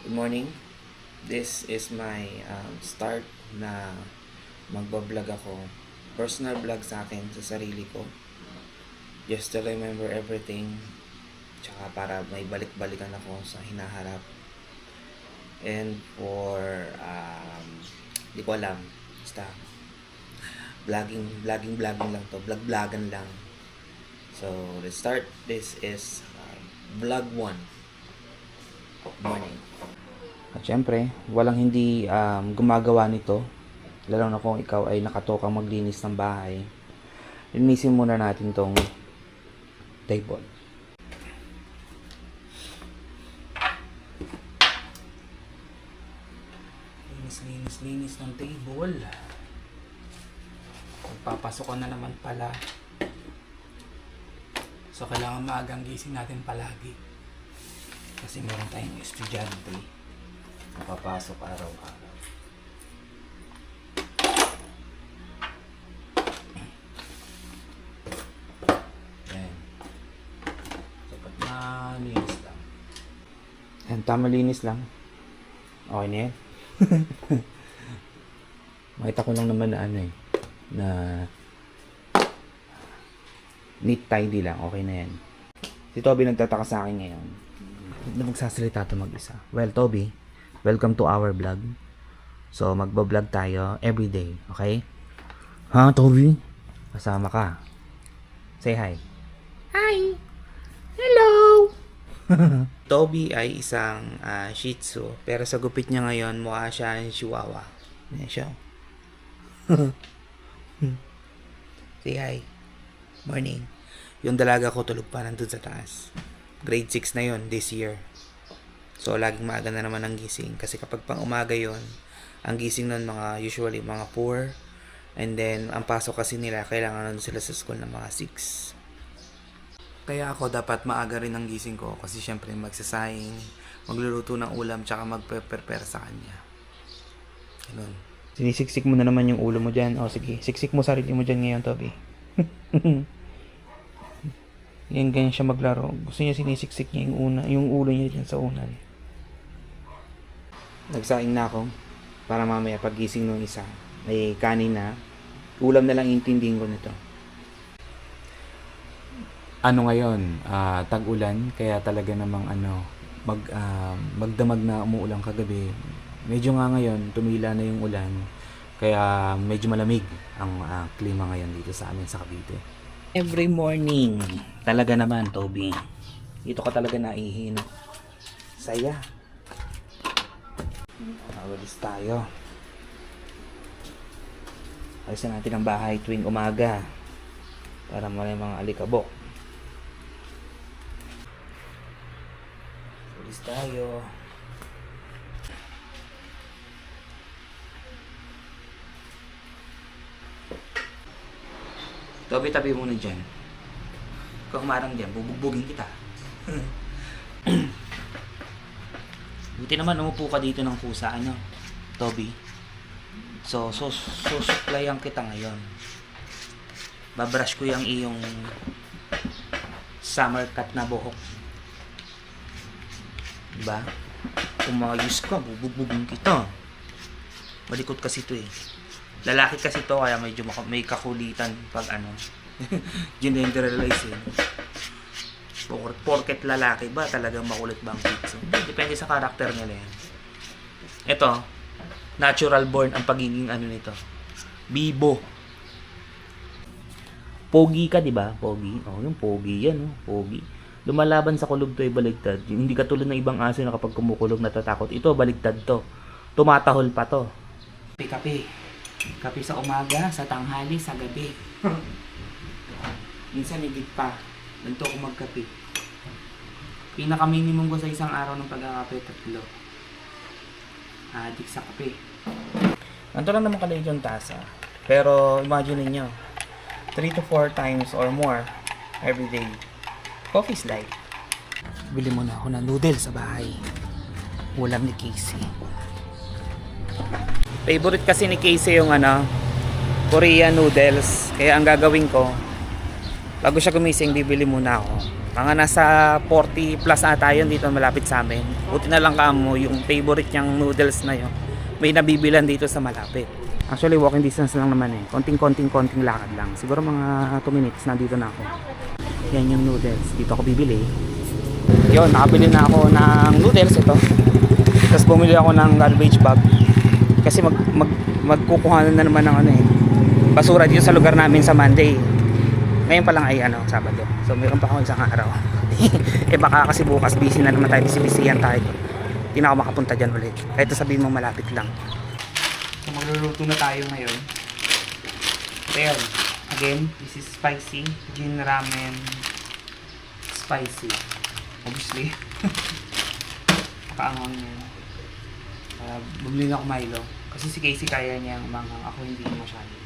Good morning. This is my start na magbablog ako. Personal vlog sa akin, sa sarili ko. Just to remember everything. Tsaka para may balik-balikan ako sa hinaharap. And for, di ko alam. Basta, vlogging lang to. Vlog-vlogan lang. So, let's start. This is vlog 1. Morning. At syempre, walang hindi gumagawa nito. Lalo na kung ikaw ay nakatokang maglinis ng bahay. Linisin muna natin tong table. Linis ng table. Magpapasok ko na naman pala. So, kailangan maagang gising natin palagi. Kasi meron tayong estudyante na papasok araw-araw. Yan. Dapat malinis lang. Yan, tama linis lang. Okay na yan. Makita ko lang naman na na neat tidy lang. Okay na yan. Si Toby nagtataka sa akin ngayon na magsasalita ito mag-isa. Well, Toby, welcome to our vlog. So, magbablog tayo everyday, okay? Ha, Toby? Kasama ka. Say hi. Hi! Hello! Toby ay isang Shih Tzu, pero sa gupit niya ngayon, mukha siya ang Chihuahua. Ayan siya. Say hi. Morning. Yung dalaga ko tulog pa nandun sa taas. Grade 6 na yon this year. So, laging maaga na naman ang gising. Kasi kapag pang umaga yon, ang gising nun usually mga 4. And then, ang pasok kasi nila, kailangan nun sila sa school ng mga 6. Kaya ako dapat maaga rin ang gising ko. Kasi syempre magsasaying, magluluto ng ulam, tsaka magpe-prepare sa kanya. Ganun. Sinisiksik mo na naman yung ulo mo dyan. O sige, siksik mo sarili mo dyan ngayon, Toby. Yan, ganyan siya maglaro. Gusto niya sinisiksik niya yung ulo niya dyan sa unan. Nagsaing na ako para mamaya pagising ng isa may kanin na. Ulam na lang intindihin ko nito. Ano ngayon? Tag-ulan, kaya talaga namang magdamag na umuulan kagabi. Medyo nga ngayon, tumila na yung ulan. Kaya medyo malamig ang klima ngayon dito sa amin sa Cavite. Every morning, talaga naman, Toby. Dito ka talaga naihino. Saya. Awalis tayo. Alisan natin ang bahay tuwing umaga para mali mga alikabok. Awalis tayo. Toby, tabi muna dyan. Kung humarang dyan, bubugbugin kita. Buti naman umupo ka dito ng kusa, Toby. So supplyan kita ngayon. Babrush ko yung iyong summer cut na buhok. Diba? Umayos ka, bubugbugin kita. Malikot kasi ito Lalaki kasi to kaya medyo may kakulitan pag generalize porket lalaki ba talagang makulit bang kids? Depende sa karakter nila yan. Ito, natural born ang pagiging nito. Bibo. Pogi ka, di ba? Pogi. Oh, yung pogi yan, pogi. Lumalaban sa kulog to ay baligtad. Hindi katulad ng ibang aso na kapag kumukulog natatakot. Ito, baligtad to. Tumatahol pa to. Kape. Kape sa umaga, sa tanghali, sa gabi. Minsan higit pa. Ganito ako magkape. Pinaka-minimum ko sa isang araw ng pagkakape, 3. Adik sa kape. Ganito lang naman kaliit yung tasa. Pero imagine niyo 3 to 4 times or more every day. Coffee's life. Bili muna ako ng noodles sa bahay. Ulam ni Casey. Favorite kasi ni Casey yung Korean noodles. Kaya ang gagawin ko, bago siya gumising, bibili muna ako. Mga nasa 40 plus ata yun dito malapit sa amin. Buti na lang kamo yung favorite niyang noodles na yun. May nabibilan dito sa malapit. Actually walking distance lang naman eh. Konting lakad lang. Siguro mga 2 minutes nandito na ako. Yan yung noodles. Dito ako bibili. Yun, nakabili na ako ng noodles ito. Tapos bumili ako ng garbage bag. Kasi magkukuhanan na naman ng ano eh. Basura dito sa lugar namin sa Monday. Ngayon pa lang ay Sabado. So mayroon pa ako isang araw. Eh baka kasi bukas busy na naman tayo. Busy-busyhan tayo. Hindi na ako makapunta dyan ulit. Kahit sabihin mo malapit lang. So magluluto na tayo ngayon. So yun. Again, this is spicy. Jin ramen. Spicy. Obviously. Nakaangang yun. Bumili na ako Milo. Kasi si Casey kaya niya umanghang. Ako hindi masyado.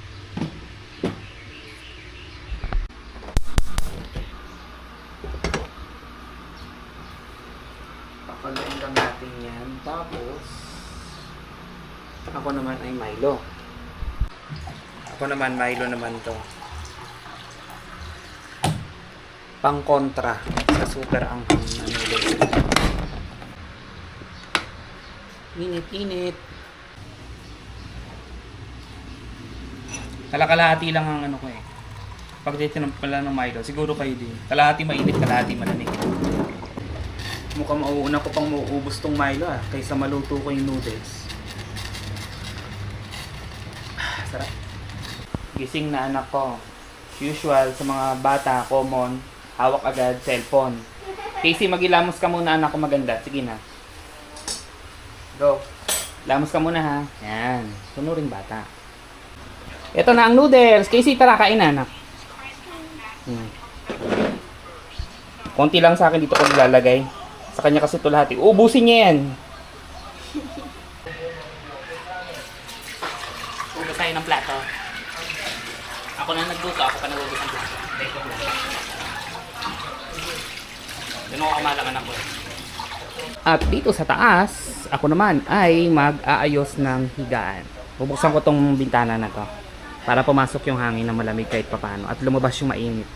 Pakalain lang natin yan. Tapos, ako naman ay Milo. Ako naman, Milo naman to. Pang kontra sa super anghang na noodles. Init. Kalahati lang ang ano ko eh. Pag dito pala ng Milo, siguro kayo din. Kalahati mainit, kalahati malamig. Mukhang mauuna ko pang mauubos tong Milo kaysa maluto ko yung noodles. Sarap. Gising na anak ko. Usual sa mga bata, common, hawak agad cellphone. Casey, magilamos ka muna anak ko maganda. Sige na. Go. Lamos ka muna ha. Yan. Sunuring bata. Ito na ang noodles. Casey, tara kain na anak. Konti lang sa akin dito ko nilalagay. Sa kanya kasi ito lahat. Ubusin niya yan. Ubus tayo ng plato. Ako na nagluto. Ako pa nagubos ng plato. Doon ako kamalangan ako. At dito sa taas, ako naman ay mag-aayos ng higaan. Bubuksan ko tong bintana na to para pumasok yung hangin na malamig kahit papano at lumabas yung mainit.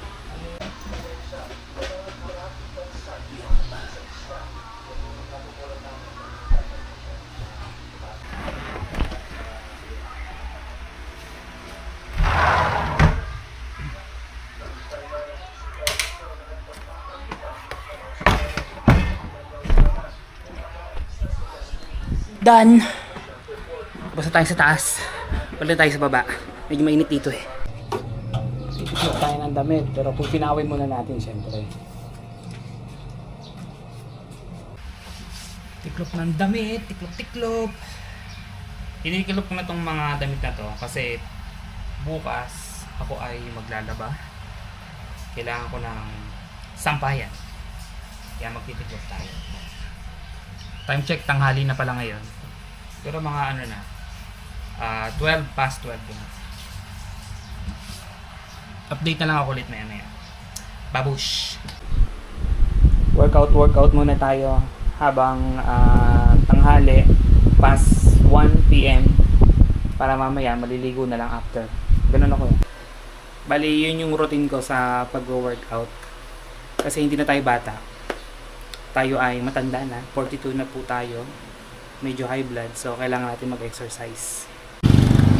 Done! Basta tayo sa taas. Wala tayo sa baba. Medyo mainit dito eh. Tiklop tayo ng damit. Pero kung pinawin muna natin syempre. Tiklop ng damit. Tiklop. Tiniklop ko na tong mga damit na to. Kasi bukas ako ay maglalaba. Kailangan ko ng sampayan. Kaya magtitiklop tayo. Time check, tanghali na pala ngayon. Pero mga 12 past 12 na. Update na lang ako ulit maya. Babush! Workout muna tayo habang tanghali past 1 PM para mamaya maliligo na lang after. Ganun ako eh. Bali, yun yung routine ko sa pag-workout. Kasi hindi na tayo bata. Tayo ay matanda na. 42 na po tayo. Medyo high blood. So, kailangan natin mag-exercise.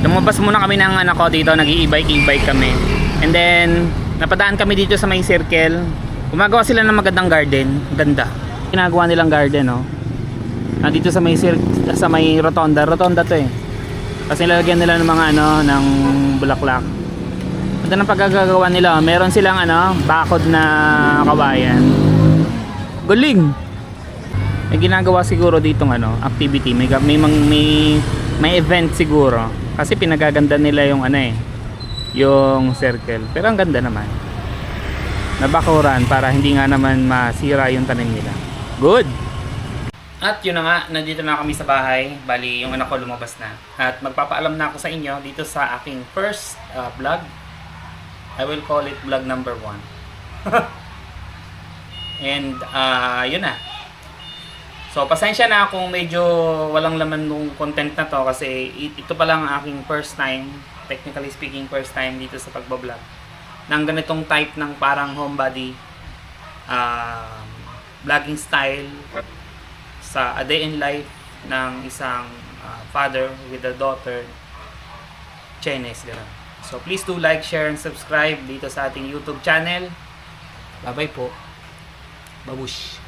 Lumabas muna kami ng anak ko dito. Nag-i-e-bike kami. And then, napadaan kami dito sa may circle. Gumagawa sila ng magandang garden. Ganda. Ginagawa nilang garden, no? Nandito sa may rotonda. Rotonda to eh. Kasi nilalagyan nila ng mga ng bulaklak. Ganda ng pagkagagawa nila. Meron silang bakod na kawayan. Galing! May ginagawa siguro ditong activity, may event siguro kasi pinagaganda nila yung yung circle, pero ang ganda naman, nabakuran para hindi nga naman masira yung tanim nila. Good. At yun na nga, nandito na kami sa bahay. Bali yung anak ko lumabas na at magpapaalam na ako sa inyo dito sa aking first vlog. I will call it vlog number 1. And yun na. So, pasensya na kung medyo walang laman nung content na to kasi ito pa lang ang aking first time, technically speaking, first time dito sa pagbablog ng ganitong type ng parang homebody um, vlogging style sa a day in life ng isang father with a daughter, Chinese, gano'n. So please do like, share, and subscribe dito sa ating YouTube channel. Bye bye po. Babush.